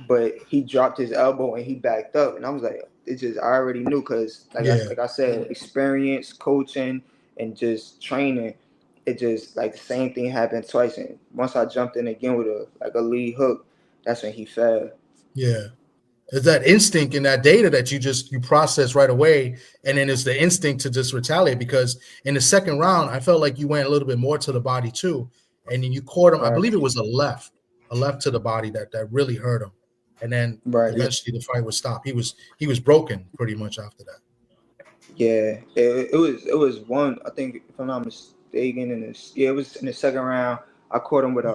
but he dropped his elbow and he backed up, and I was like, it's just I already knew because Yeah. like I said, experience, coaching, and just training. It just like the same thing happened twice, and once I jumped in again with a lead hook, that's when he fell. Yeah. It's that instinct and that data that you process right away, and then it's the instinct to just retaliate. Because in the second round, I felt like you went a little bit more to the body too, and then you caught him. I Right, believe it was a left to the body that really hurt him, and then right, eventually the fight was stopped. He was broken pretty much after that. yeah. It was one. I think if I'm not mistaken, in this, yeah, it was in the second round. I caught him with a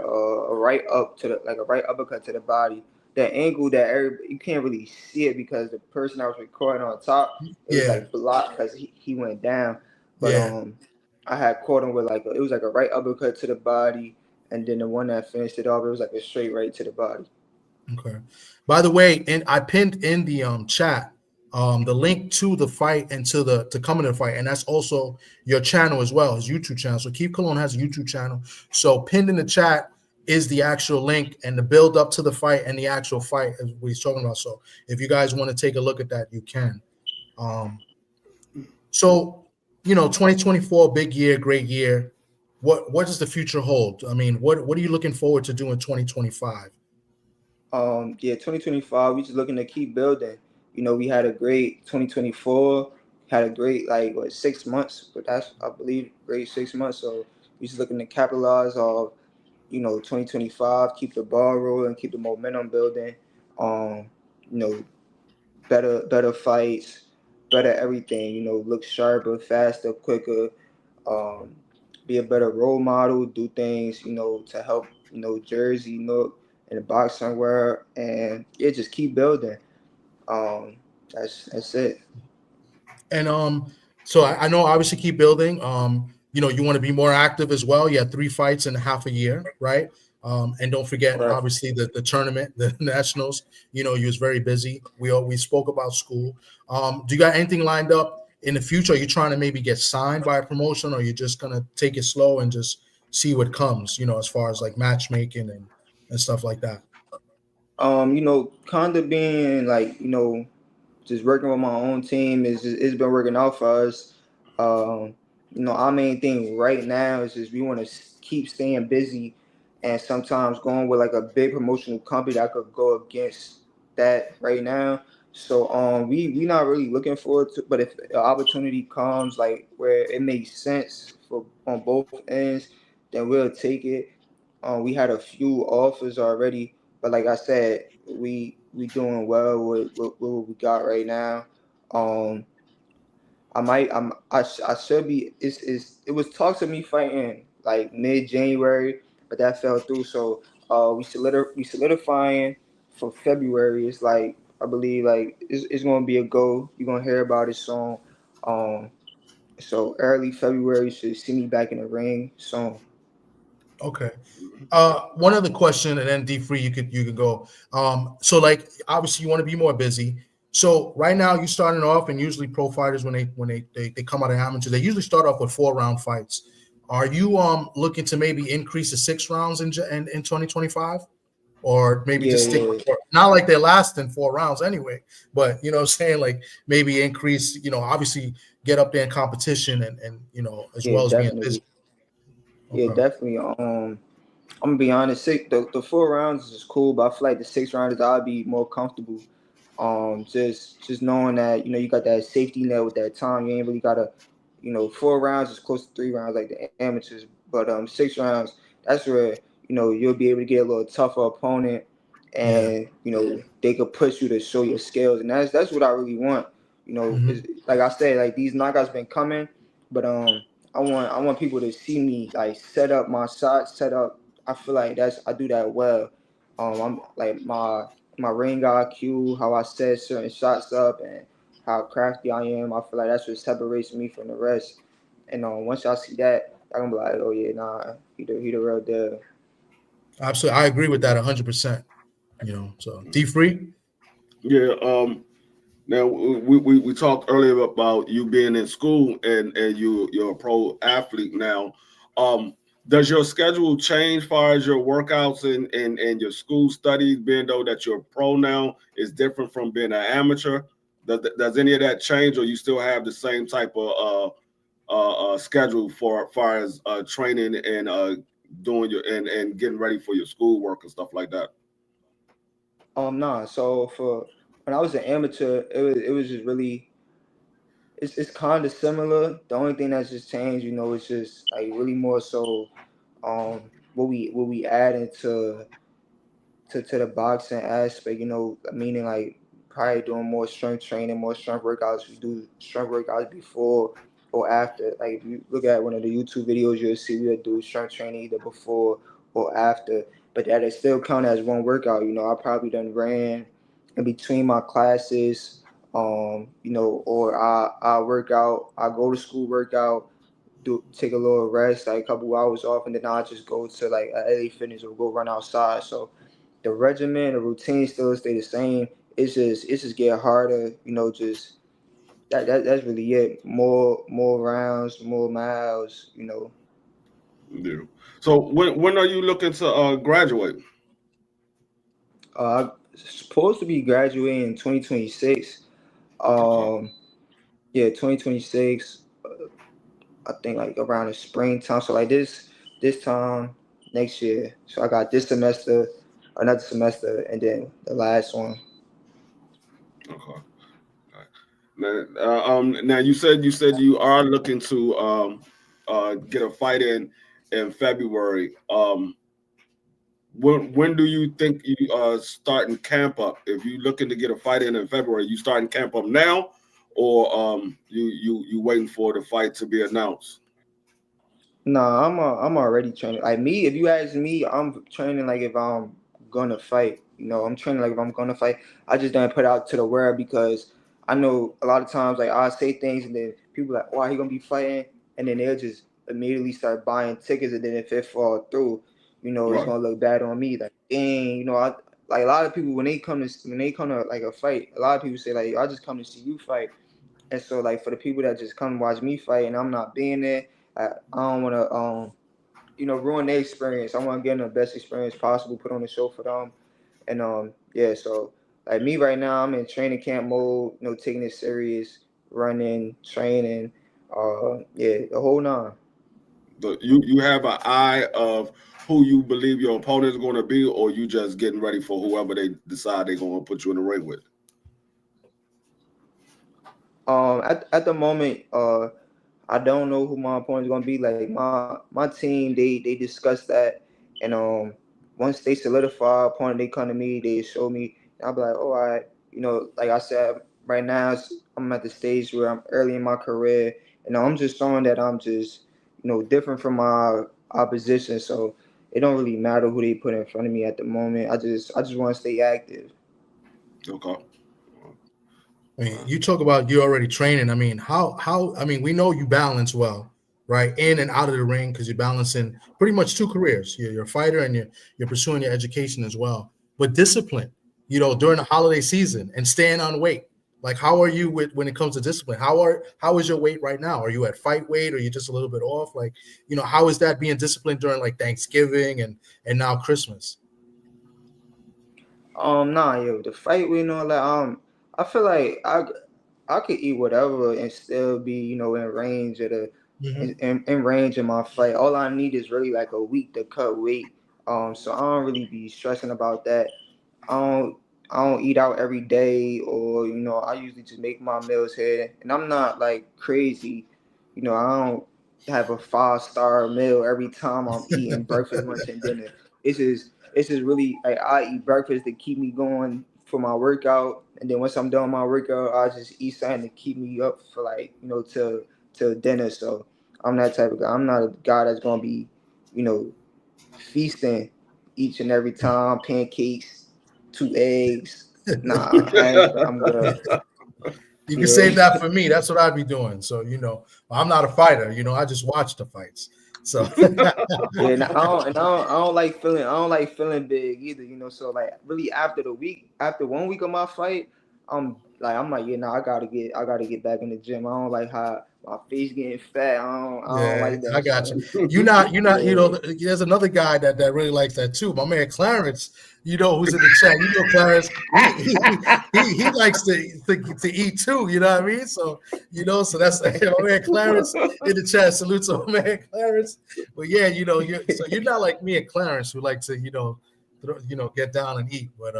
right up to the like a right uppercut to the body. That angle that you can't really see it because the person I was recording on top, it was Yeah, like blocked because he went down. But yeah. I had caught him with it was like a right uppercut to the body, and then the one that finished it off, it was like a straight right to the body. Okay. By the way, and I pinned in the chat the link to the fight and to come in the fight, and that's also your channel as well, his YouTube channel. So Keith Cologne has a YouTube channel. So pinned in the chat is the actual link and the build up to the fight and the actual fight is what he's talking about. So if you guys want to take a look at that, you can. Um, so 2024, big year, great year. What does the future hold? I mean, what are you looking forward to do in 2025? Yeah, 2025, we just looking to keep building. We had a great 2024, had a great like what 6 months, but that's I believe great 6 months. So we just looking to capitalize on 2025, keep the ball rolling, keep the momentum building. Um, you know, better fights, better everything. Look sharper, faster, quicker. Um, be a better role model. Do things to help Jersey look in the boxing world, and yeah, just keep building. Um, that's it. And so I know obviously keep building. You want to be more active as well. You had 3 fights in half a year, right? And don't forget, Right. obviously, the tournament, the nationals. You was very busy. We spoke about school. Do you got anything lined up in the future? Are you trying to maybe get signed by a promotion, or you're just gonna take it slow and just see what comes? As far as like matchmaking and stuff like that. Kind of being just working with my own team it's been working out for us. Um, our main thing right now is just we want to keep staying busy, and sometimes going with like a big promotional company that could go against that right now. So we not really looking forward to, but if an opportunity comes like where it makes sense for on both ends, then we'll take it. We had a few offers already, but like I said, we doing well with what we got right now. Um, I should be. It was talks of me fighting like mid January, but that fell through. So we solidifying for February. It's like I believe like it's gonna be a go. You're gonna hear about it soon. Um, so early February you should see me back in the ring soon. Okay. One other question, and then D free, you could go. So like obviously you want to be more busy. So right now you're starting off, and usually pro fighters when they come out of amateur, they usually start off with 4 round fights. Are you looking to maybe increase to 6 rounds in 2025, or maybe Yeah, just stick yeah, with four? Not like they last in 4 rounds anyway, but what I'm saying, like maybe increase. Obviously get up there in competition and as yeah, well as being busy. definitely. Yeah, Okay. definitely. I'm gonna be honest. The 4 rounds is cool, but I feel like the 6 rounds I'll be more comfortable. Just knowing that you got that safety net with that time. You ain't really gotta, 4 rounds is close to 3 rounds like the amateurs, but 6 rounds that's where you'll be able to get a little tougher opponent, Yeah. and they could push you to show your skills, and that's what I really want. Hmm. Like I said, like these knockouts been coming, but I want people to see me like set up my shots, set up. I feel like I do that well. I'm like my ring IQ, how I set certain shots up, and how crafty I am. I feel like that's what separates me from the rest. And once y'all see that, y'all gonna be like, oh yeah, nah, he the real deal. Absolutely, I agree with that 100%. So D free. Yeah. Now we talked earlier about you being in school and you're a pro athlete now. Um, Does your schedule change as far as your workouts and your school studies, being though that you're pro now is different from being an amateur? Does any of that change, or you still have the same type of schedule for as far as training and doing your and getting ready for your school work and stuff like that? Nah. So for when I was an amateur, it was just really it's kind of similar. The only thing that's just changed, it's just like really more so what we add into to the boxing aspect, meaning like probably doing more strength training, more strength workouts. We do strength workouts before or after. Like if you look at one of the YouTube videos, you'll see we'll do strength training either before or after. But that is still count as one workout. I probably done ran in between my classes, or I work out, I go to school workout, do take a little rest, like a couple hours off, and then I just go to like a LA Fitness or go run outside. So the regimen, the routine still stay the same. It's just get harder, just that's really it. More rounds, more miles. Yeah. So when are you looking to graduate? I'm supposed to be graduating in 2026. Okay. Yeah, 2026. I think like around the springtime. So like this time next year. So I got this semester, another semester, and then the last one. Okay. Now you said you are looking to get a fight in February. When do you think you starting camp up? If you looking to get a fight in February, you starting camp up now, or you waiting for the fight to be announced? Nah, I'm already training. Like me, if you ask me, I'm training like if I'm gonna fight. I'm training like if I'm gonna fight. I just don't put it out to the world because I know a lot of times like I say things and then people like, "Why he gonna be fighting?" And then they'll just immediately start buying tickets, and then if it fall through, it's Right. gonna look bad on me. Like, dang, I like a lot of people when they come to like a fight, a lot of people say like, "I just come to see you fight." And so like for the people that just come watch me fight and I'm not being there, I don't want to ruin their experience. I want to give them the best experience possible, put on a show for them, and yeah. So like me right now, I'm in training camp mode. Taking it serious, running, training, yeah, the whole nine. You have an eye of who you believe your opponent is going to be, or you just getting ready for whoever they decide they're going to put you in the ring with. At the moment, I don't know who my opponent's gonna be. Like my team, they discuss that, and once they solidify opponent, they come to me, they show me, and I'll be like, oh, all right, like I said, right now I'm at the stage where I'm early in my career, and I'm just showing that I'm just different from my opposition, so it don't really matter who they put in front of me at the moment. I just want to stay active. Okay. I mean, you talk about you already training. I mean, how I mean, we know you balance well, right? In and out of the ring because you're balancing pretty much two careers. You're a fighter and you're pursuing your education as well. But discipline, during the holiday season and staying on weight. Like, how are you when it comes to discipline? How is your weight right now? Are you at fight weight or are you just a little bit off? Like, how is that being disciplined during like Thanksgiving and now Christmas? Nah, yo, the fight we know, like, I feel like I could eat whatever and still be, in range of the Mhm. in range of my fight. All I need is really like a week to cut weight. So I don't really be stressing about that. I don't I don't eat out every day, or I usually just make my meals here, and I'm not like crazy. I don't have a 5-star meal every time I'm eating breakfast, lunch, and dinner. It's just really like I eat breakfast to keep me going for my workout, and then once I'm done with my workout, I just eat something to keep me up for like till dinner. So I'm that type of guy. I'm not a guy that's gonna be you know feasting each and every time, pancakes, 2 eggs. Nah, I'm good. You can Yeah. save that for me. That's what I'd be doing. So, I'm not a fighter, I just watch the fights. So Yeah, I don't like feeling big either. So like really after 1 week of my fight, I'm like I'm like, yeah, no, I gotta get back in the gym. I don't like how my face getting fat. I don't Yeah, like I that. got you. So You're not, you know, yeah, there's another guy that really likes that too. My man Clarence, you know, who's in the chat. You know, Clarence, he likes to eat too, you know what I mean? So, you know, so that's my man Clarence in the chat. Salute to my man Clarence. But yeah, you know, you're not like me and Clarence who like to, get down and eat. But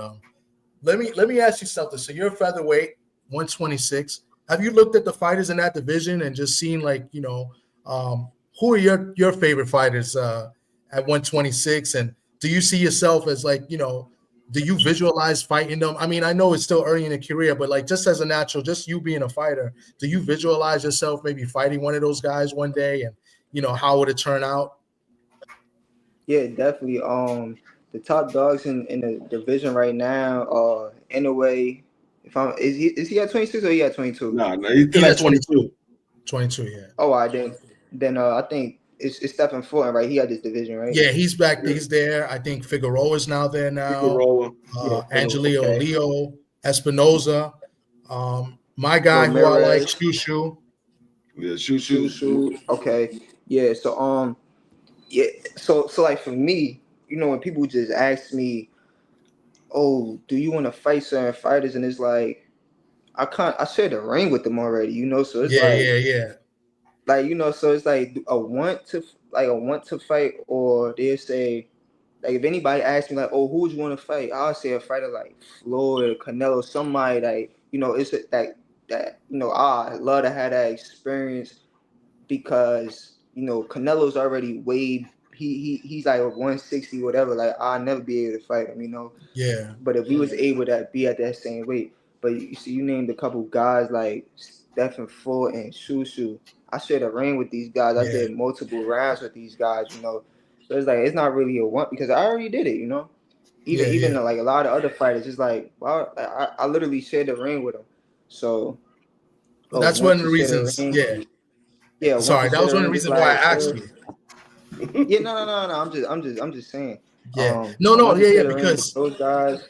let me ask you something. So you're a featherweight, 126. Have you looked at the fighters in that division and just seen like, who are your favorite fighters at 126? And do you see yourself as like, do you visualize fighting them? I mean, I know it's still early in the career, but like just as a natural, just you being a fighter, do you visualize yourself maybe fighting one of those guys one day, and how would it turn out? yeah, definitely. The top dogs in the division right now, in a way, if I'm is he at 26 or he at 22? No, he's still He's at at 22. 22, yeah. Oh, I didn't. Then I think it's Stephen Fulton, right? He had this division, right? Yeah, he's back. Yeah. He's there. I think Figueroa is now there now. Figueroa. Yeah, Angelio okay. Leo, Espinoza. My guy who I like, Ramirez, Shushu. Yeah, Shoo shoot. Shoo. Okay, yeah. So yeah. So like for me, when people just ask me, "Oh, do you want to fight certain fighters?" and it's like I shared the ring with them already, So it's Yeah, yeah, yeah. so it's like a want to fight, or they say like if anybody asks me like, "Oh, who would you want to fight?" I'll say a fighter like Floyd, Canelo, somebody like it's that I love to have that experience because Canelo's already way he's like 160 whatever. Like I'll never be able to fight him. Yeah. But if we was able to be at that same weight, but you see, you named a couple guys like Stephen Ford and Shushu. I shared a ring with these guys. I Yeah. did multiple rounds with these guys. So it's like it's not really a want because I already did it. Yeah, Even yeah. like a lot of other fighters, it's like well, I literally shared the ring with them. So But that's one want of to the share the reasons. ring. Yeah. Yeah, want to Sorry, that share was the one of the ring is reasons why I like asked you. yeah, no. I'm just saying. Yeah. No, I no, want to yeah, yeah, share the ring with because those guys.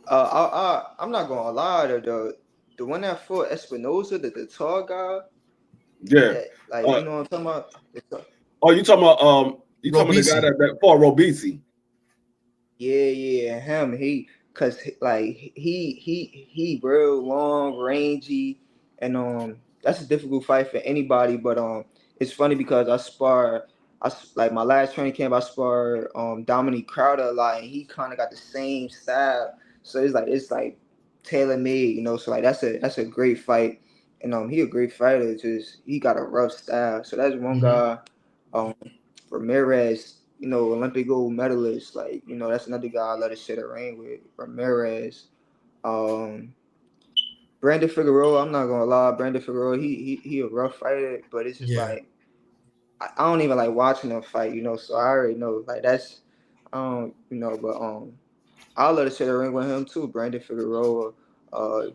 I'm not gonna lie to the one that fought Espinosa, the tall guy Yeah. that like Uh, you know what I'm talking about. oh, you talking about the guy Robisi. that fought Robisi. Yeah, him. Cause like he real long, rangy, and that's a difficult fight for anybody. But it's funny because like my last training camp, I sparred Dominic Crowder a lot, and he kind of got the same style. So it's like tailor made. So like that's a great fight, and he a great fighter. Just he got a rough style. So that's one Hmm. guy. Um, Ramirez, Olympic gold medalist. Like, that's another guy I love to share the ring with. Ramirez. Um, Brandon Figueroa, I'm not gonna lie, Brandon Figueroa, he a rough fighter, but it's just Yeah. like I don't even like watching him fight. So I already know like that's but I love to share the ring with him too, Brandon Figueroa.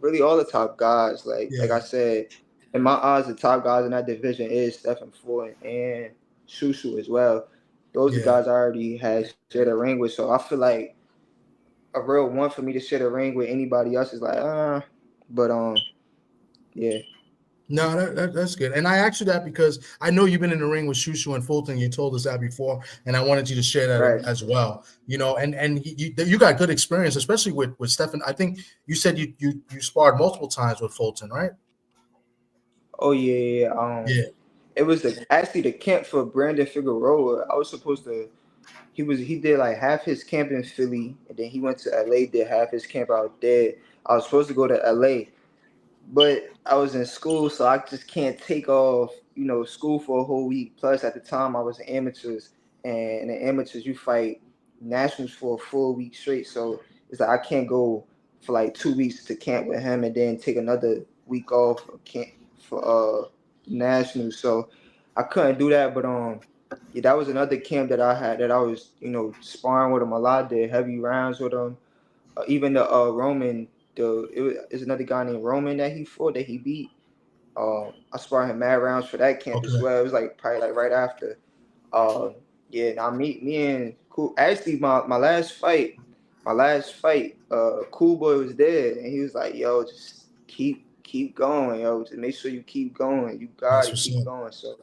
Really all the top guys, like Yeah. I said, in my eyes, the top guys in that division is Stephen Ford and Shushu as well. Those are Yeah. guys I already had shared a ring with, so I feel like a real one for me to share a ring with anybody else is like but yeah. No, that's good. And I asked you that because I know you've been in the ring with Shushu and Fulton. You told us that before, and I wanted you to share that Right. as well. And you got good experience, especially with Stephen. I think you said you sparred multiple times with Fulton, right? Oh yeah. Yeah. It was actually the camp for Brandon Figueroa. I was supposed to. He did like half his camp in Philly, and then he went to LA. Did half his camp out there. I was supposed to go to LA, but I was in school, so I just can't take off, school for a whole week. Plus, at the time, I was in amateurs, and in the amateurs, you fight nationals for a full week straight. So it's like I can't go for like 2 weeks to camp with him and then take another week off for camp for nationals. So I couldn't do that. But yeah, that was another camp that I had that I was, sparring with him a lot. Did heavy rounds with him. Even the Roman, is another guy named Roman that he fought that he beat. I sparred him mad rounds for that camp as Okay. well. It was like probably like right after. Uh, yeah, now me and Cool. Actually, my last fight, Cool Boy was there, and he was like, "Yo, just keep going, yo. Just make sure you keep going. You That's gotta what's keep up. going. So,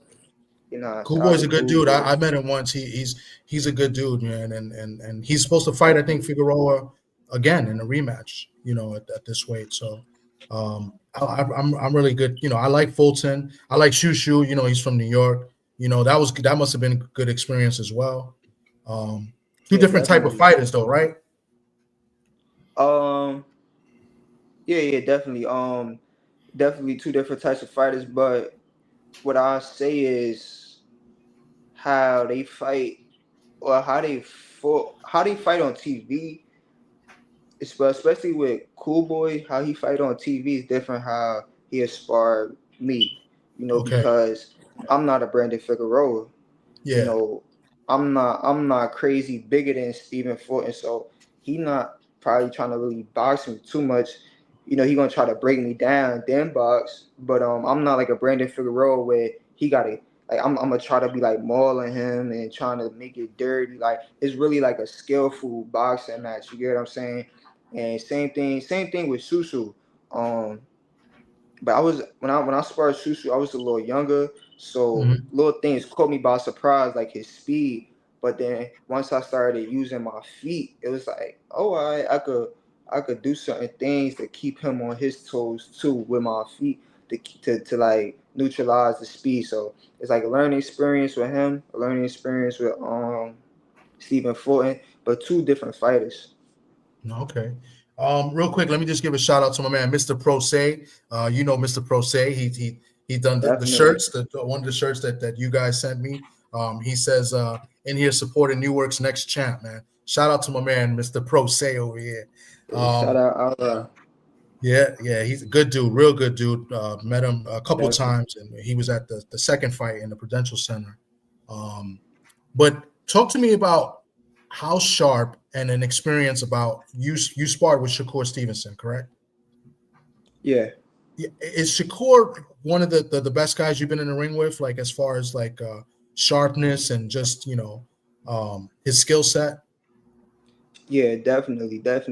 you know, Cool shout out Boy's to a good Cool dude. Boy. I met him once. He's a good dude, man, and he's supposed to fight, I think, Figueroa again in a rematch. At this weight. So I'm really good. I like Fulton. I like Shushu. He's from New York. That must have been a good experience as well. Two Yeah, different type of definitely. fighters, though, right? Um, yeah, definitely. Definitely two different types of fighters. But what I say is how they fight or how they fight on TV. Especially with Cool Boy, how he fight on TV is different. How he inspired me, Okay. because I'm not a Brandon Figueroa. you Yeah. know, I'm not crazy bigger than Stephen Fulton, so he not probably trying to really box me too much. He gonna try to break me down, then box. But I'm not like a Brandon Figueroa where he gotta like I'm gonna try to be like mauling him and trying to make it dirty. Like it's really like a skillful boxing match. You get what I'm saying? And same thing with Susu. Um, but I was when I sparred Shushu, I was a little younger, so Mhm. little things caught me by surprise, like his speed. But then once I started using my feet, it was like, oh, I could do certain things to keep him on his toes too with my feet to like neutralize the speed. So it's like a learning experience with him, a learning experience with Stephen Fulton, but two different fighters. Okay. Real quick, let me just give a shout out to my man, Mr. Pro Say. Mr. Pro Say. He done the Definitely. shirts, one of the shirts that you guys sent me. He says in here supporting New Work's next champ, man. Shout out to my man, Mr. Pro Say over here. Shout Um, out Alra. yeah, he's a good dude, real good dude. Met him a couple of Definitely. times, and he was at the second fight in the Prudential Center. But talk to me about how sharp and an experience about you. You sparred with Shakur Stevenson, correct? Yeah. Yeah, is Shakur one of the best guys you've been in the ring with, like as far as like sharpness and just his skill set? Yeah, definitely. It's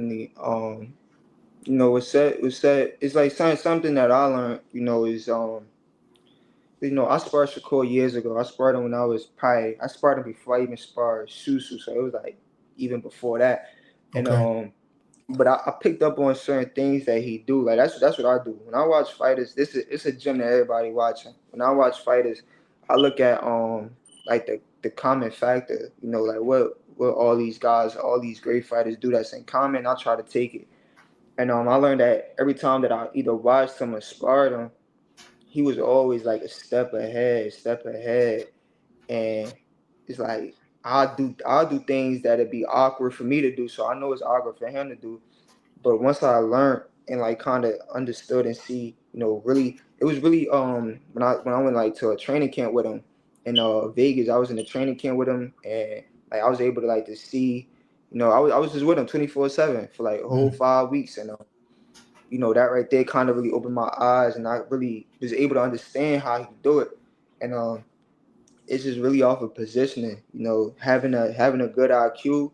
said it's like something that I learned, is I sparred Shakur years ago. I sparred him when I sparred him before I even sparred Susu, so it was like even before that. And Okay. but I picked up on certain things that he do. Like that's what I do. When I watch fighters, it's a gym that everybody watching. When I watch fighters, I look at like the common factor, like what all these guys, all these great fighters do that's in common. I try to take it. And I learned that every time that I either watched him or sparred him, he was always like a step ahead, step ahead. And it's like I'll do things that'd be awkward for me to do. So I know it's awkward for him to do. But once I learned and like kind of understood and see, really, it was really when I went like to a training camp with him in Vegas. I was in a training camp with him, and like I was able to like to see, I was just with him 24/7 for like a whole Mm. 5 weeks, and that right there kind of really opened my eyes, and I really was able to understand how he could do it, and it's just really off of positioning, having a good IQ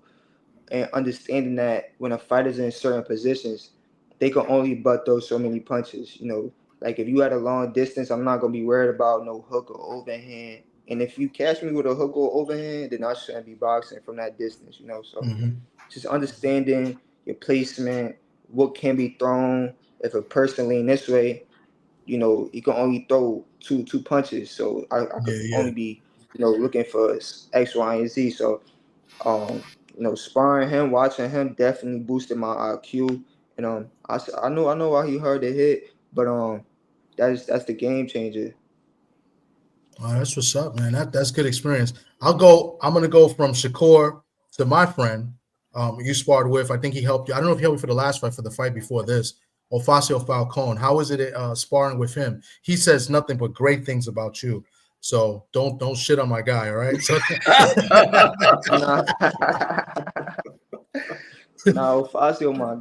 and understanding that when a fighter's in certain positions, they can only butt those so many punches. Like if you at a long distance, I'm not gonna be worried about no hook or overhand. And if you catch me with a hook or overhand, then I shouldn't be boxing from that distance. So Hmm. just understanding your placement, what can be thrown. If a person lean this way, you can only throw two punches. So I could Yeah, yeah. only be, looking for X, Y, and Z. So sparring him, watching him definitely boosted my IQ. And I know why he heard the hit, but that's the game changer. Oh, that's what's up, man. That's good experience. I'm gonna go from Shakur to my friend, you sparred with. I think he helped you. I don't know if he helped you for the last fight, for the fight before this. Ofacio Falcone. How is it sparring with him? He says nothing but great things about you. So don't shit on my guy, all right? So Nah, nah, Facio, my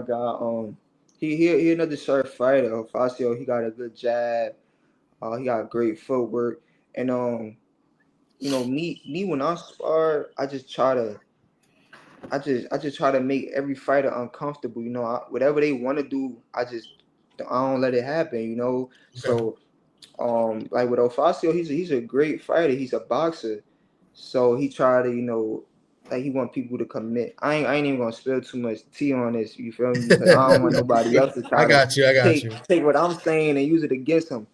God. He another sharp fighter. Facio, he got a good jab. He got great footwork, and me when I spar, I just try to make every fighter uncomfortable. Whatever they want to do, I just I don't let it happen, you know. So like with Ofacio, he's a great fighter. He's a boxer. So he tried to, you know, like he want people to commit. I ain't even gonna spill too much tea on this, you feel me? Because I don't want nobody else to try I got you. take what I'm saying and use it against him.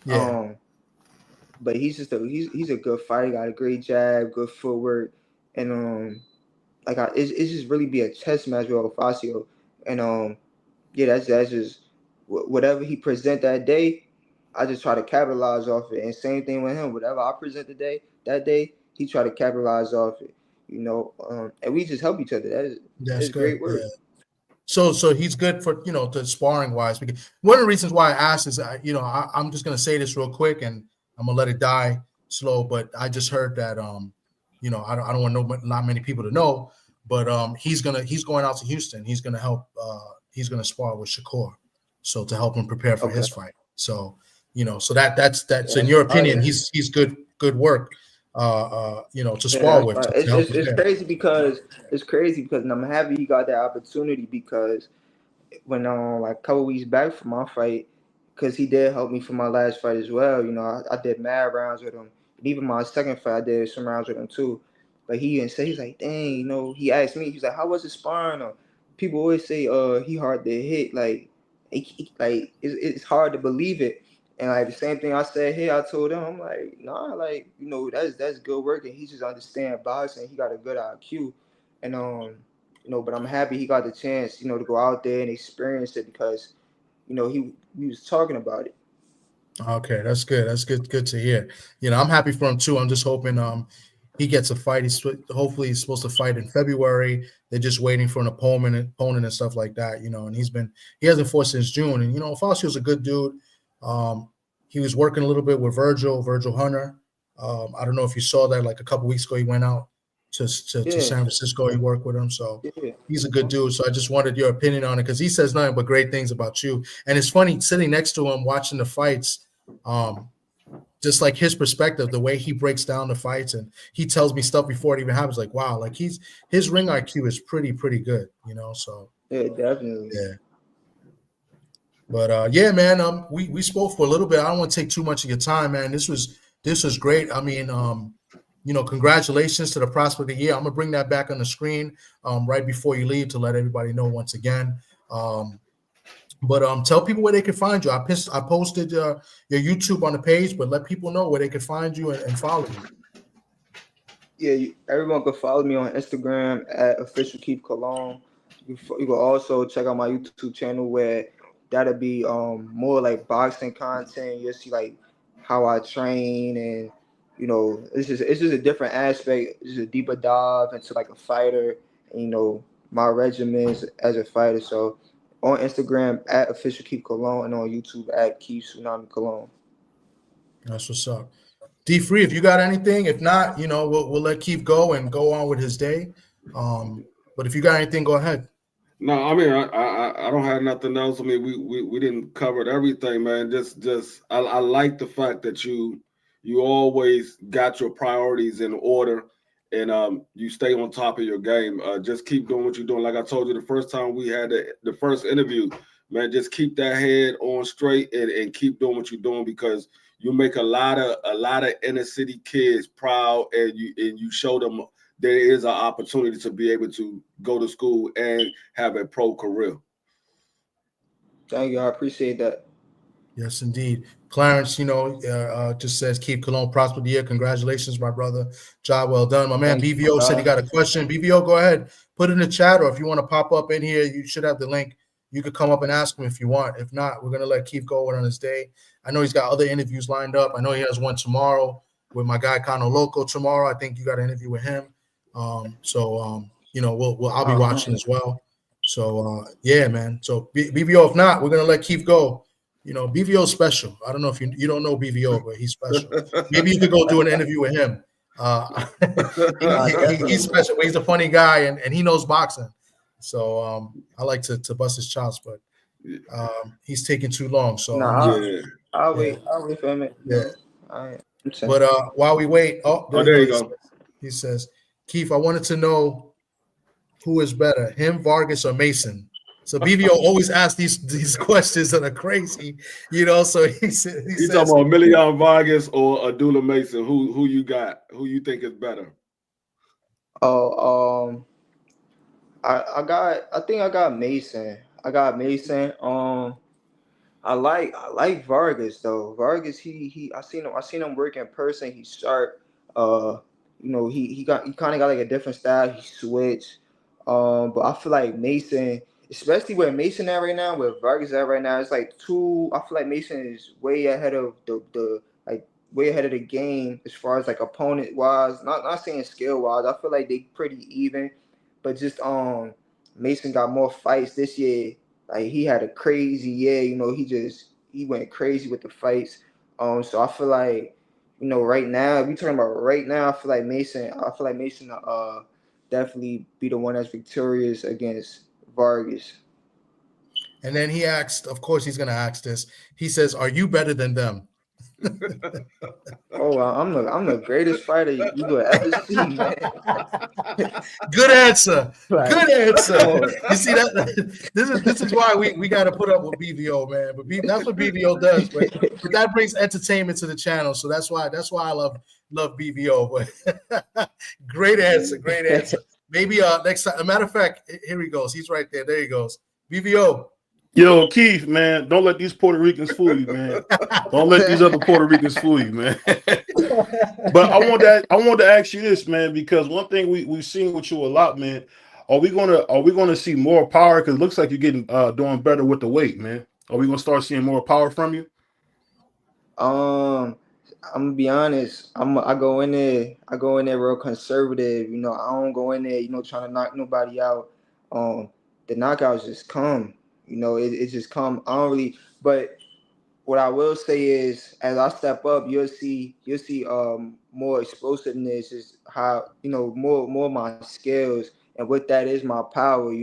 Yeah, But he's a good fighter, got a great jab, good footwork, and it's just really be a chess match with Ofacio. And yeah, that's just whatever he present that day, I just try to capitalize off it. And same thing with him. Whatever I present that day, he try to capitalize off it. You know, and we just help each other. that's That's great good. work. Yeah. So he's good for, you know, the sparring wise. Because one of the reasons why I asked is, you know, I'm just gonna say this real quick, and I'm gonna let it die slow. But I just heard that you know, I don't want not many people to know, but he's going out to Houston. He's gonna help. He's gonna spar with Shakur, so to help him prepare for his fight. So you know, so that's in your opinion, he's good work. You know, to spar with. Right. It's crazy because and I'm happy he got that opportunity because when like a couple weeks back from my fight, because he did help me for my last fight as well. You know, I did mad rounds with him. And even my second fight, I did some rounds with him too. But he didn't say, he's like, dang, you know, he asked me, he's like, how was his sparring? Or people always say, he hard to hit. Like, it's hard to believe it. And like the same thing I said here, I told him, I'm like, nah, like, you know, that's good work. And he just understand boxing. He got a good IQ. And you know, but I'm happy he got the chance, you know, to go out there and experience it because, you know, he was talking about it. Okay, that's good. That's good to hear. You know, I'm happy for him too. I'm just hoping he gets a fight. Hopefully he's supposed to fight in February. They're just waiting for an opponent and stuff like that. You know, and he hasn't fought since June. And you know, Facio's a good dude. He was working a little bit with Virgil Hunter. I don't know if you saw that. Like a couple weeks ago, he went out to San Francisco. He worked with him, so he's a good dude. So I just wanted your opinion on it because he says nothing but great things about you. And it's funny sitting next to him watching the fights. Just like his perspective, the way he breaks down the fights, and he tells me stuff before it even happens. Like, wow, like his ring IQ is pretty good, you know. So yeah, definitely. Yeah. But yeah, man, we spoke for a little bit. I don't want to take too much of your time, man. This was great. I mean, you know, congratulations to the prospect of the year. I'm gonna bring that back on the screen right before you leave to let everybody know once again. But tell people where they can find you. I posted your YouTube on the page, but let people know where they can find you and follow you. Yeah, everyone can follow me on Instagram at official Keith Cologne. You can also check out my YouTube channel where that'll be more like boxing content. You'll see like how I train, and you know, it's just a different aspect. It's just a deeper dive into like a fighter, and, you know, my regimens as a fighter. So on Instagram at official Keith Cologne and on YouTube at Keith Tsunami Cologne. That's what's up. D-Free, if you got anything, if not, you know, we'll let Keith go and go on with his day. But if you got anything, go ahead. No, I mean, I don't have nothing else. I mean, we didn't cover everything, man. Just I like the fact that you always got your priorities in order, and you stay on top of your game. Just keep doing what you're doing. Like I told you the first time we had the first interview, man, just keep that head on straight and keep doing what you're doing, because you make a lot of inner city kids proud, and you show them there is an opportunity to be able to go to school and have a pro career. Thank you. I appreciate that. Yes, indeed. Clarence, you know, just says Keith Cologne, prosper the year. Congratulations, my brother. Job well done. My man BVO said he got a question. BVO, go ahead. Put it in the chat, or if you want to pop up in here, you should have the link. You could come up and ask him if you want. If not, we're going to let Keith go on his day. I know he's got other interviews lined up. I know he has one tomorrow with my guy Cano Loco tomorrow. I think you got an interview with him. You know, I'll be watching as well. So yeah, man. So BVO, if not, we're gonna let Keith go. You know, BVO is special. I don't know if you don't know BVO, but he's special. Maybe you could go do an interview with him. He's special. He's a funny guy, and he knows boxing. So I like to bust his chops, but he's taking too long. So I'll wait for him. Yeah. But while we wait, there you go. He says, Keith, I wanted to know who is better, him, Vargas, or Mason, So BVO always asks these questions that are crazy, you know. So he says, You talking about Emiliano Vargas or Abdullah Mason? Who you got? Who you think is better? Oh, I think I got Mason. I got Mason. I like Vargas though. Vargas, he I seen him work in person. He's sharp. He kind of got like a different style. He switched. But I feel like Mason, especially where Mason at right now, where Vargas at right now, it's like two. I feel like Mason is way ahead of the like way ahead of the game as far as like opponent wise. Not saying skill wise. I feel like they pretty even, but just Mason got more fights this year. Like he had a crazy year, he went crazy with the fights. So I feel like, right now, if we talking about right now, I feel like Mason definitely be the one that's victorious against Vargas. And then he asked, of course he's gonna ask this. He says, "Are you better than them?" Oh, I'm the greatest fighter you will ever see, man. Good answer. Right. Good answer. You see that? This is why we got to put up with BVO, man. But that's what BVO does. But that brings entertainment to the channel, so that's why I love BVO. But great answer. Great answer. Maybe next time. As a matter of fact, here he goes. He's right there. There he goes. BVO. Yo, Keith, man, don't let these Puerto Ricans fool you, man. Don't let these other Puerto Ricans fool you, man. But I want to ask you this, man, because one thing we've seen with you a lot, man. Are we gonna see more power? Because it looks like you're getting doing better with the weight, man. Are we gonna start seeing more power from you? I'm gonna be honest. I go in there real conservative. I don't go in there, trying to knock nobody out. The knockouts just come. It just come. I don't really. But what I will say is, as I step up, you'll see more explosiveness. Is how more of my skills, and what that is my power.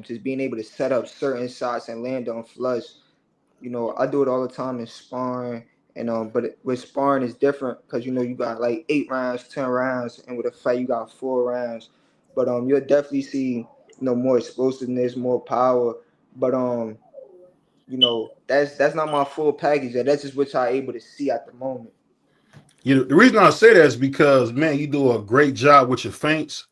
Just being able to set up certain shots and land on flush. I do it all the time in sparring, and but with sparring it's different because you got like 8 rounds, 10 rounds, and with a fight you got 4 rounds. But you'll definitely see more explosiveness, more power. But that's not my full package. That's just what I'm able to see at the moment. The reason I say that is because, man, you do a great job with your feints.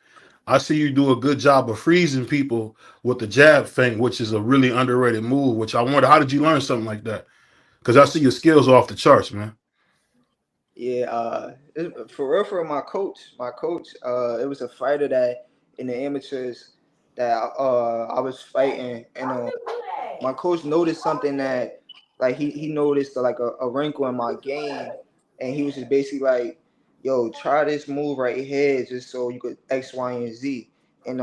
I see you do a good job of freezing people with the jab feint, which is a really underrated move. Which I wonder, how did you learn something like that? Because I see your skills are off the charts, man. Yeah, for real, my coach, it was a fighter that in the amateurs that I was fighting, and my coach noticed something that, like, he noticed like a wrinkle in my game, and he was just basically like, "Yo, try this move right here, just so you could X, Y, and Z," and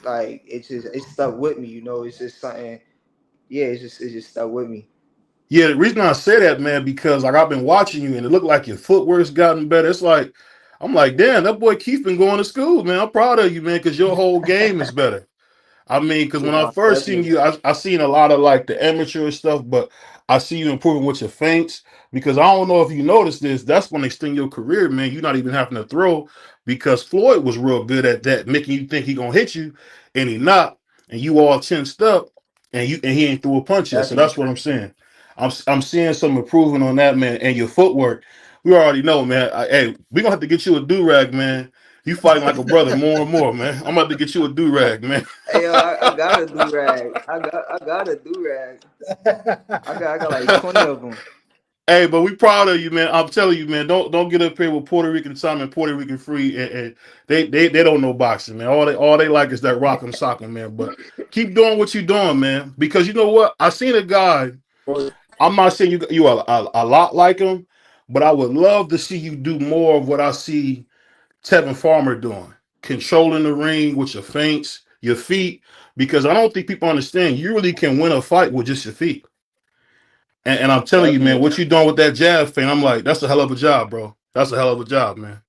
like it stuck with me. It's just something. Yeah, it just stuck with me. Yeah, the reason I say that, man, because like I've been watching you and it looked like your footwork's gotten better. It's like I'm like, damn, that boy Keith been going to school, man. I'm proud of you, man, because your whole game is better. I mean, because when I first seen you, I seen a lot of like the amateur stuff, but I see you improving with your feints. Because I don't know if you noticed this, that's when they extend your career, man. You're not even having to throw, because Floyd was real good at that, making you think he gonna hit you, and he not, and you all tensed up, and he ain't threw a punch yet. So that's what I'm saying. I'm seeing some improvement on that, man, and your footwork. We already know, man. Hey, we gonna have to get you a do-rag, man. You fighting like a brother more and more, man. I'm about to get you a do-rag, man. Hey, yo, I got a do-rag. I got a do-rag. I got like 20 of them. Hey, but we proud of you, man. I'm telling you, man. Don't get up here with Puerto Rican time and Puerto Rican free, and they don't know boxing, man. All they like is that rock'em sock'em, man. But keep doing what you're doing, man. Because you know what? I seen a guy. I'm not saying you are a lot like him, but I would love to see you do more of what I see Tevin Farmer doing, controlling the ring with your feints, your feet. Because I don't think people understand you really can win a fight with just your feet. And I'm telling you, man, what you doing with that jab feint, I'm like, that's a hell of a job, bro. That's a hell of a job, man.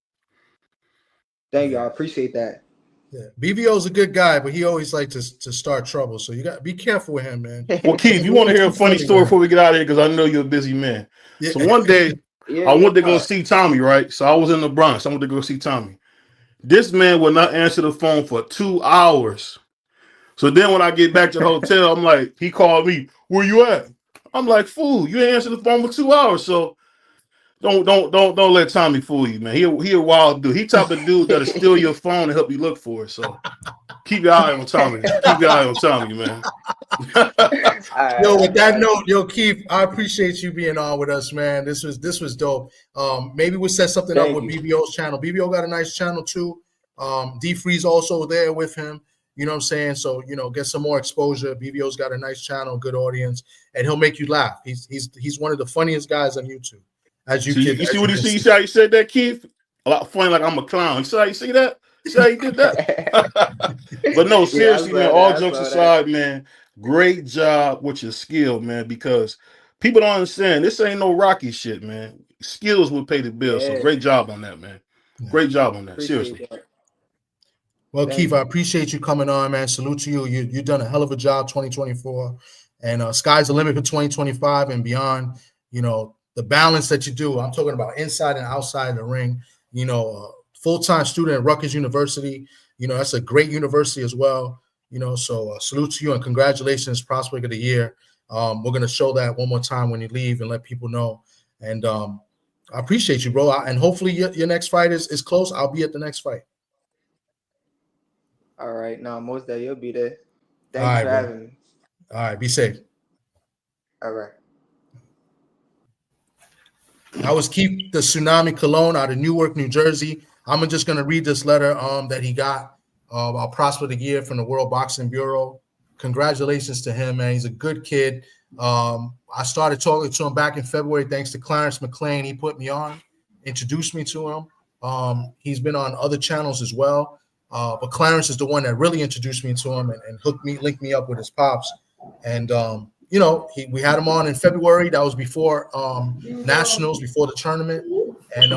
Thank you. I appreciate that. Yeah, BVO's a good guy, but he always likes to start trouble. So you got to be careful with him, man. Well, Keith, you want to hear a funny story before we get out of here? Because I know you're a busy man. Yeah. So one day, I went to go see Tommy, right? So I was in the Bronx. I went to go see Tommy. This man would not answer the phone for 2 hours. So then when I get back to the hotel, I'm like, he called me, where you at? I'm like, fool, you ain't answered the phone for 2 hours. So don't let Tommy fool you, man. He a wild dude. He type of dude that'll steal your phone and help you look for it. So keep your eye on Tommy. Keep your eye on Tommy, man. Yo, with that note, yo, Keith, I appreciate you being on with us, man. This was dope. Maybe we'll set something up with BBO's channel. BBO got a nice channel too. D Freeze also there with him. You know what I'm saying? So, you know, get some more exposure. BBO's got a nice channel, good audience, and he'll make you laugh. He's one of the funniest guys on YouTube. As you see, see what you see? You see how you said that, Keith? A lot funny, like I'm a clown. You see how you see that? You see how you did that? But no, seriously, man, all jokes aside, man, great job with your skill, man, because people don't understand this ain't no rocky shit, man. Skills will pay the bill. So great job on that, man. Great job on that. Seriously. Well, Keith, I appreciate you coming on, man. Salute to you. You've done a hell of a job 2024. And sky's the limit for 2025 and beyond. You know, the balance that you do, I'm talking about inside and outside the ring. You know, full-time student at Rutgers University. You know, that's a great university as well. You know, so salute to you and congratulations, Prospect of the Year. We're going to show that one more time when you leave and let people know. And I appreciate you, bro. And hopefully your next fight is close. I'll be at the next fight. All right. No, most day you'll be there. Thanks for having me. All right. Be safe. All right. That was Keith the Tsunami Cologne out of Newark, New Jersey. I'm just going to read this letter that he got about Prospect of the Year from the World Boxing Bureau. Congratulations to him, man. He's a good kid. I started talking to him back in February thanks to Clarence McLean. He put me on, introduced me to him. He's been on other channels as well. But Clarence is the one that really introduced me to him and linked me up with his pops. And, you know, we had him on in February. That was before Nationals, before the tournament. And,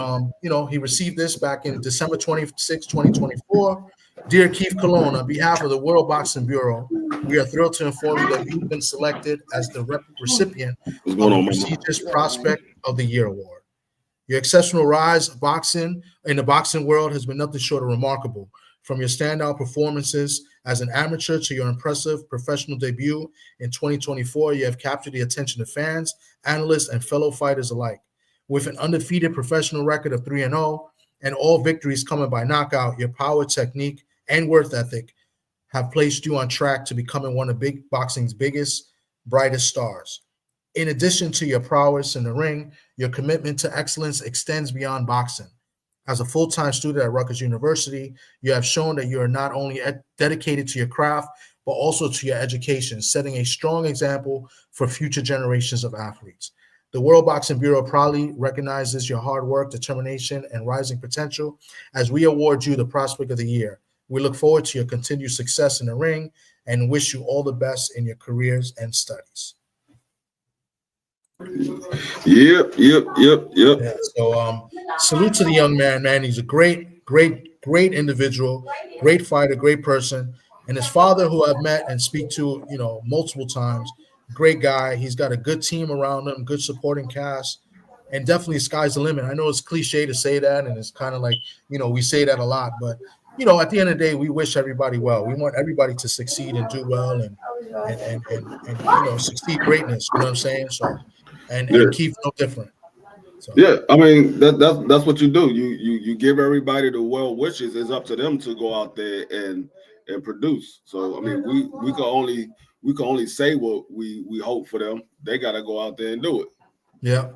you know, he received this back in December 26, 2024. Dear Keith Cologne, on behalf of the World Boxing Bureau, we are thrilled to inform you that you've been selected as the recipient of the prestigious Prospect of the Year award. Your exceptional rise of boxing in the boxing world has been nothing short of remarkable. From your standout performances as an amateur to your impressive professional debut in 2024, you have captured the attention of fans, analysts, and fellow fighters alike. With an undefeated professional record of 3-0 and all victories coming by knockout, your power, technique, and work ethic have placed you on track to becoming one of big boxing's biggest, brightest stars. In addition to your prowess in the ring, your commitment to excellence extends beyond boxing. As a full-time student at Rutgers University, you have shown that you are not only dedicated to your craft, but also to your education, setting a strong example for future generations of athletes. The World Boxing Bureau proudly recognizes your hard work, determination, and rising potential as we award you the Prospect of the Year. We look forward to your continued success in the ring and wish you all the best in your careers and studies. Yep. Yeah, so salute to the young man. He's a great individual, great fighter, great person. And his father, who I've met and speak to, you know, multiple times, great guy. He's got a good team around him, good supporting cast, and definitely sky's the limit. I know it's cliche to say that, and it's kind of like, you know, we say that a lot, but you know, at the end of the day, we wish everybody well. We want everybody to succeed and do well and you know, succeed greatness. You know what I'm saying? So. And keep no different. So. Yeah, I mean that's what you do. You give everybody the well wishes. It's up to them to go out there and produce. So I mean we can only say what we hope for them. They gotta go out there and do it. Yeah.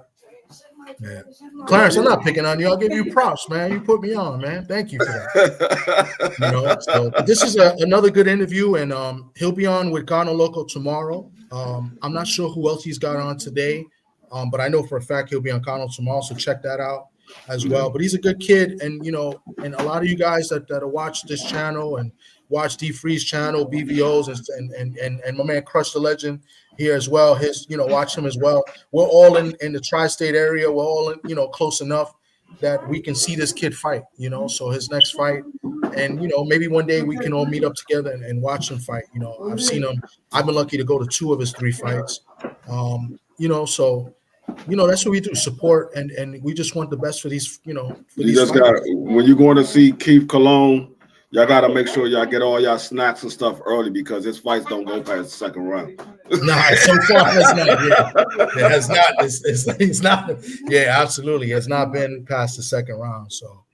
Clarence, I'm not picking on you. I'll give you props, man. You put me on, man. Thank you for that. You know, so this is another good interview, and he'll be on with Gano Loco tomorrow. I'm not sure who else he's got on today. But I know for a fact he'll be on Connell tomorrow, so check that out as well. But he's a good kid, and you know, and a lot of you guys that watch this channel and watch D Freeze channel, BVOs, and my man Crush the Legend here as well. Watch him as well. We're all in the tri-state area. We're all in, you know, close enough that we can see this kid fight. You know, so his next fight, and you know, maybe one day we can all meet up together and watch him fight. You know, I've seen him. I've been lucky to go to 2 of his 3 fights. You know, so. You know, that's what we do, support, and we just want the best for these, you know. You just got, when you're going to see Keith Cologne, Y'all gotta make sure y'all get all y'all snacks and stuff early because his fights don't go past the second round. Nah, so far it's not. Yeah. It has not. It's not. Yeah, absolutely. It's not been past the second round. So,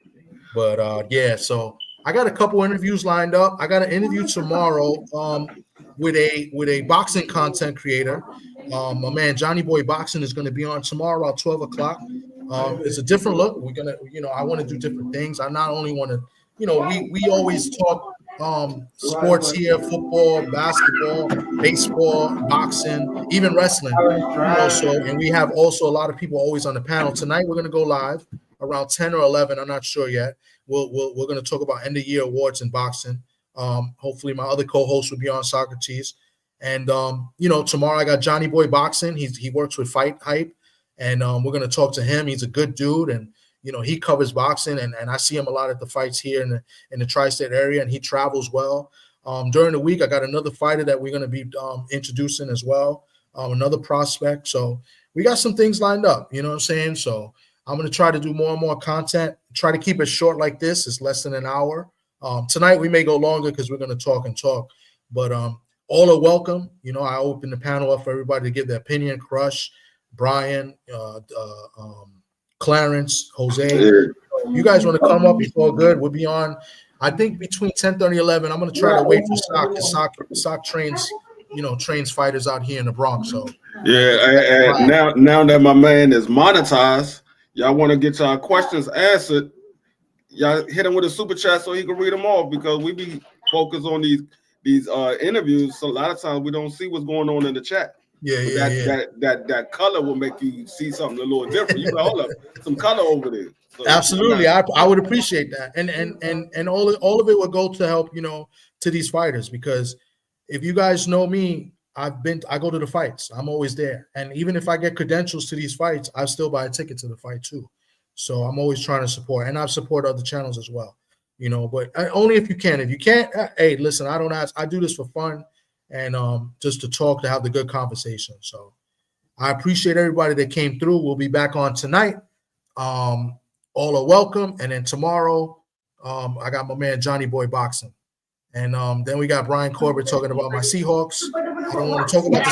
but yeah. So I got a couple interviews lined up. I got an interview tomorrow with a boxing content creator. My man Johnny Boy Boxing is going to be on tomorrow at 12 o'clock. It's a different look. We're gonna, I want to do different things. I not only want to, we always talk sports here, football, basketball, baseball, boxing, even wrestling. And we have also a lot of people always on the panel. Tonight we're gonna go live around 10 or 11. I'm not sure yet. We're gonna talk about end of year awards in boxing. Hopefully my other co-host will be on, Socrates. And tomorrow I got Johnny Boy Boxing. He works with Fight Hype, and we're gonna talk to him. He's a good dude, and he covers boxing, and I see him a lot at the fights here in the tri-state area, and he travels well. During the week, I got another fighter that we're gonna be introducing as well, another prospect. So we got some things lined up. You know what I'm saying? So I'm gonna try to do more and more content. Try to keep it short like this. It's less than an hour. Tonight we may go longer because we're gonna talk and talk, but all are welcome. I open the panel up for everybody to give their opinion. Crush, Brian, Clarence, Jose. You guys want to come up? It's all good. We'll be on, I think, between 10:30 and 11. I'm going to try to wait for Sock, because Sock trains, trains fighters out here in the Bronx. So yeah, now that my man is monetized, y'all want to get y'all questions answered, y'all hit him with a super chat so he can read them off, because we be focused on these interviews, so a lot of times we don't see what's going on in the chat. That color will make you see something a little different. You know, hold up, some color over there. So, absolutely, I would appreciate that, and all of it would go to help to these fighters, because if you guys know me, I go to the fights. I'm always there, and even if I get credentials to these fights, I still buy a ticket to the fight too. So I'm always trying to support, and I support other channels as well. But only if you can. If you can't, hey, listen, I don't ask. I do this for fun and just to talk, to have the good conversation. So I appreciate everybody that came through. We'll be back on tonight. All are welcome. And then tomorrow, I got my man Johnny Boy Boxing. And then we got Brian Corbett talking about my Seahawks. I don't want to talk about the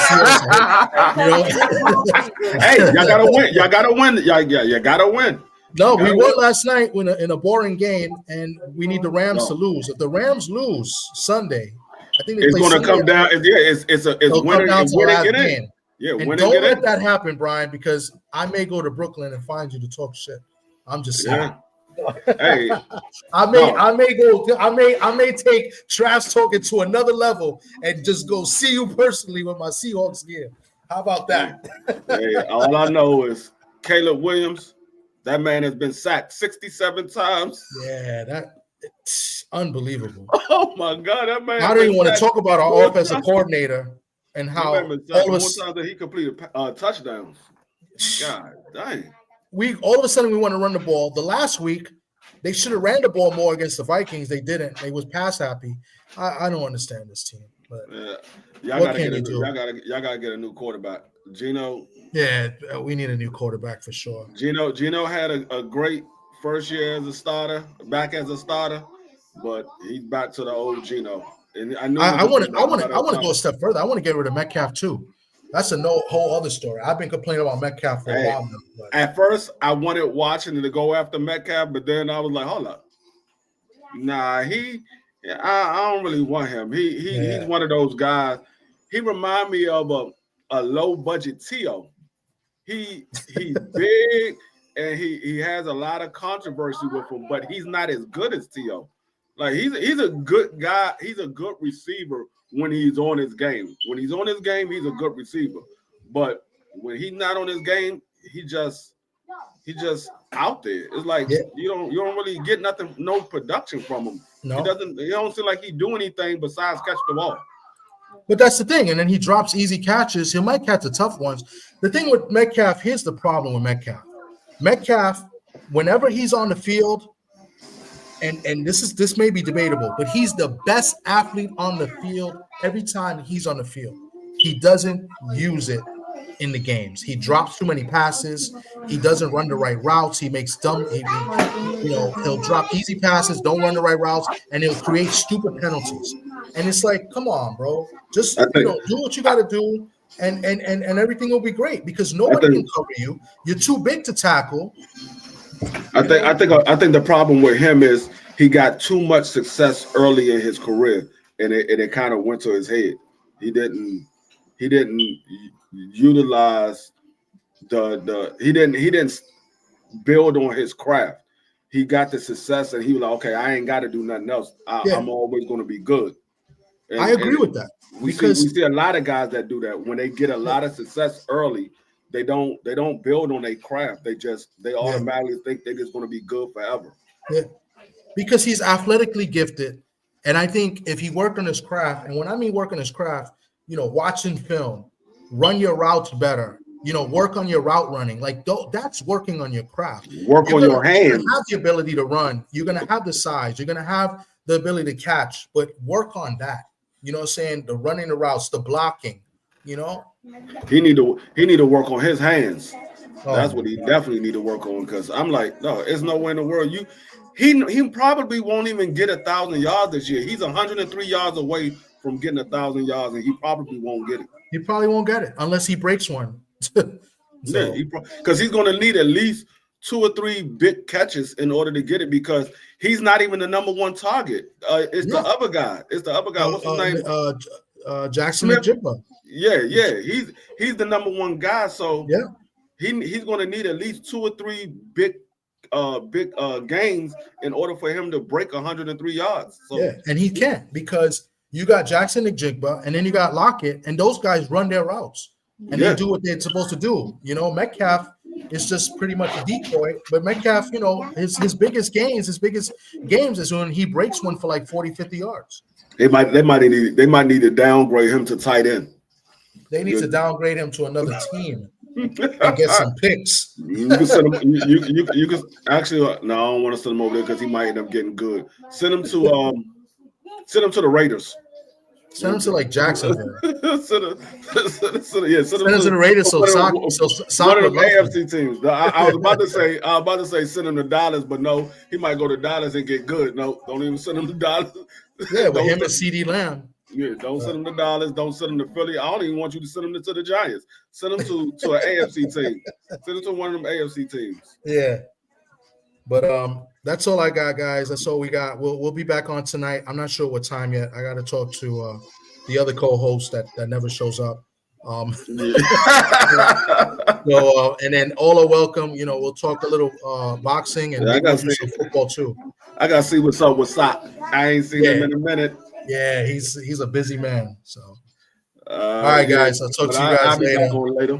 Seahawks. Hey, y'all gotta win. Y'all gotta win. You gotta win. No, we won last night in a boring game, and we need the Rams to lose. If the Rams lose Sunday, I think it's going to come down. It's winning and winning it in. Yeah, and don't let that happen, Brian, because I may go to Brooklyn and find you to talk shit. I'm just saying. Yeah. Hey, I may take trash talking to another level and just go see you personally with my Seahawks gear. How about that? Hey, all I know is Caleb Williams. That man has been sacked 67 times. Yeah, that's unbelievable. Oh my God, that man! I don't even want to talk about our offensive coordinator and how all of a sudden that he completed touchdowns. God dang! All of a sudden we want to run the ball. The last week they should have ran the ball more against the Vikings. They didn't. They was pass happy. I don't understand this team. But y'all gotta get a new quarterback. Gino. Yeah, we need a new quarterback for sure. Gino had a great first year as a starter, but he's back to the old Gino. And I want to go a step further. I want to get rid of Metcalf too. That's a whole other story. I've been complaining about Metcalf for a while now. But. At first, I wanted Washington to go after Metcalf, but then I was like, hold up. Nah, I don't really want him. He's one of those guys. He reminds me of a low budget T.O. He's big and he has a lot of controversy with him, but he's not as good as T.O. Like he's a good guy. He's a good receiver when he's on his game. When he's on his game, he's a good receiver. But when he's not on his game, he just out there. It's like you don't really get nothing, no production from him. No. He don't seem like he do anything besides catch the ball. But that's the thing. And then he drops easy catches. He might catch the tough ones. The thing with Metcalf, here's the problem with Metcalf. Metcalf, whenever he's on the field, and this may be debatable, but he's the best athlete on the field every time he's on the field. He doesn't use it in the games. He drops too many passes. He doesn't run the right routes. He makes he'll drop easy passes, don't run the right routes, and he'll create stupid penalties. And it's like, come on, bro. Just I think, do what you got to do, and everything will be great because nobody can cover you. You're too big to tackle. I think the problem with him is he got too much success early in his career, and it kind of went to his head. He didn't utilize he didn't build on his craft. He got the success, and he was like, okay, I ain't got to do nothing else. I'm always going to be good. And, I agree with that. We see a lot of guys that do that. When they get a lot of success early, they don't build on their craft. They automatically think they're just going to be good forever. Yeah, because he's athletically gifted, and I think if he worked on his craft, and when I mean work on his craft, watching film, run your routes better, work on your route running, like that's working on your craft. Work on your hands. You're gonna have the ability to run. You're gonna have the size. You're gonna have the ability to catch, but work on that. You know what I'm saying? The running the routes, the blocking. He need to work on his hands. That's what he definitely need to work on. Because I'm like, no, there's no way in the world he probably won't even get 1,000 yards this year. He's 103 yards away from getting 1,000 yards, and he probably won't get it. He probably won't get it unless he breaks one. Yeah, because he's going to need at least 2 or 3 big catches in order to get it. Because he's not even the number one target. It's the other guy. It's the other guy. What's his name? Jackson Njigba. Yeah. He's the number one guy. So yeah, he's going to need at least 2 or 3 big games in order for him to break 103 yards. So, yeah, and he can't because you got Jackson Njigba and then you got Lockett, and those guys run their routes and they do what they're supposed to do. Metcalf is just pretty much a decoy, but Metcalf, his biggest games is when he breaks one for like 40, 50 yards. They might need to downgrade him to tight end. They need to downgrade him to another team and get some picks. You can send him. You can actually. No, I don't want to send him over there because he might end up getting good. Send him to the Raiders. Send him to like Jacksonville. send him to the Raiders. So one of the AFC teams. I was about to say send him to Dallas, but no, he might go to Dallas and get good. No, don't even send him to Dallas. Yeah, with him and CeeDee Lamb. Yeah, don't send him to Dallas. Don't send him to Philly. I don't even want you to send him to the Giants. Send him to an AFC team. Send him to one of them AFC teams. Yeah. But that's all I got, guys. That's all we got. We'll be back on tonight. I'm not sure what time yet. I got to talk to the other co-host that never shows up. So and then all are welcome. We'll talk a little boxing and I got some football too. I gotta see what's up with Sock. I ain't seen him in a minute. Yeah, he's a busy man. So all right, guys. I'll talk to you guys later.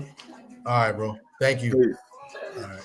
All right, bro. Thank you. Please. All right.